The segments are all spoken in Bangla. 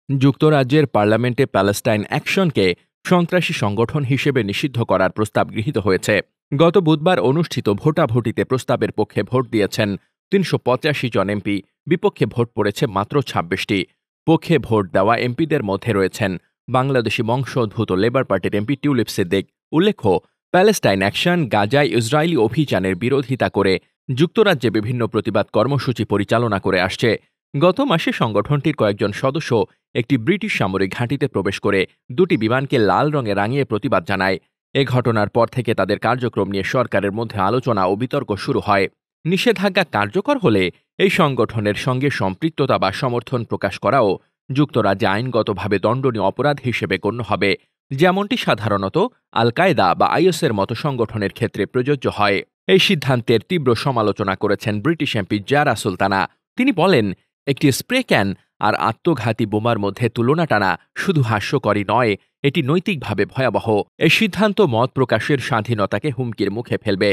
যুক্তরাজ্যের পার্লামেন্টে প্যালেস্টাইন অ্যাকশনকে সন্ত্রাসী সংগঠন হিসেবে নিষিদ্ধ করার প্রস্তাব গৃহীত হয়েছে। গত বুধবার অনুষ্ঠিত ভোটাভুটিতে প্রস্তাবের পক্ষে ভোট দিয়েছেন ৩৮৫ জন এমপি, বিপক্ষে ভোট পড়েছে মাত্র ২৬টি। পক্ষে ভোট দেওয়া এমপিদের মধ্যে রয়েছেন বাংলাদেশি বংশোদ্ভূত লেবার পার্টির এমপি টিউলিপ সিদ্দিক। উল্লেখ্য, প্যালেস্টাইন অ্যাকশন গাজায় ইসরায়েলি অভিযানের বিরোধিতা করে যুক্তরাজ্যে বিভিন্ন প্রতিবাদ কর্মসূচি পরিচালনা করে আসছে। গত মাসে সংগঠনটির কয়েকজন সদস্য একটি ব্রিটিশ সামরিক ঘাঁটিতে প্রবেশ করে দুটি বিমানকে লাল রঙে রাঙিয়ে প্রতিবাদ জানায়। এ ঘটনার পর থেকে তাদের কার্যক্রম নিয়ে সরকারের মধ্যে আলোচনা ও বিতর্ক শুরু হয়। নিষেধাজ্ঞা কার্যকর হলে এই সংগঠনের সঙ্গে সম্পৃক্ততা বা সমর্থন প্রকাশ করাও যুক্তরাজ্যে আইনগতভাবে দণ্ডনীয় অপরাধ হিসেবে গণ্য হবে, যেমনটি সাধারণত আল কায়েদা বা আইএসের মতো সংগঠনের ক্ষেত্রে প্রযোজ্য হয়। এই সিদ্ধান্তের তীব্র সমালোচনা করেছেন ব্রিটিশ এমপি জারা সুলতানা। তিনি বলেন, একটি স্প্রে ক্যান আর আত্মঘাতী বোমার মধ্যে তুলনা টানা শুধু হাস্যকরই নয়, এটি নৈতিকভাবে ভয়াবহ। এই সিদ্ধান্ত মত প্রকাশের স্বাধীনতাকে হুমকির মুখে ফেলবে।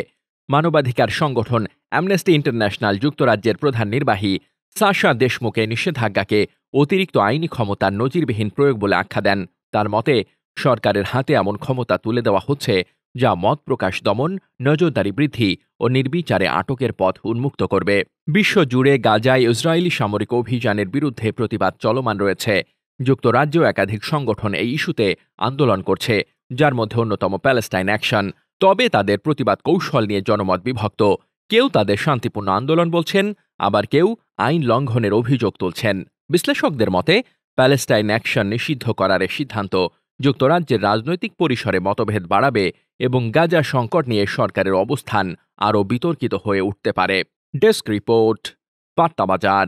মানবাধিকার সংগঠন অ্যামনেস্টি ইন্টারন্যাশনাল যুক্তরাজ্যের প্রধান নির্বাহী সাশা দেশমুখে নিষেধাজ্ঞাকে অতিরিক্ত আইনি ক্ষমতার নজিরবিহীন প্রয়োগ বলে আখ্যা দেন। তার মতে, সরকারের হাতে এমন ক্ষমতা তুলে দেওয়া হচ্ছে যা মত প্রকাশ দমন, নজরদারি বৃদ্ধি ও নির্বিচারে আটকের পথ উন্মুক্ত করবে। বিশ্বজুড়ে গাজায় ইসরায়েলি সামরিক অভিযানের বিরুদ্ধে প্রতিবাদ চলমান রয়েছে। যুক্তরাজ্য একাধিক সংগঠন এই ইস্যুতে আন্দোলন করছে, যার মধ্যে অন্যতম প্যালেস্টাইন অ্যাকশন। তবে তাদের প্রতিবাদ কৌশল নিয়ে জনমত বিভক্ত। কেউ তাদের শান্তিপূর্ণ আন্দোলন বলছেন, আবার কেউ আইন লঙ্ঘনের অভিযোগ তুলছেন। বিশ্লেষকদের মতে, প্যালেস্টাইন অ্যাকশন নিষিদ্ধ করার এ সিদ্ধান্ত যুক্তরাজ্যের রাজনৈতিক পরিসরে মতভেদ বাড়াবে এবং গাজা সংকট নিয়ে সরকারের অবস্থান আরও বিতর্কিত হয়ে উঠতে পারে। ডেস্ক রিপোর্ট, বার্তা বাজার।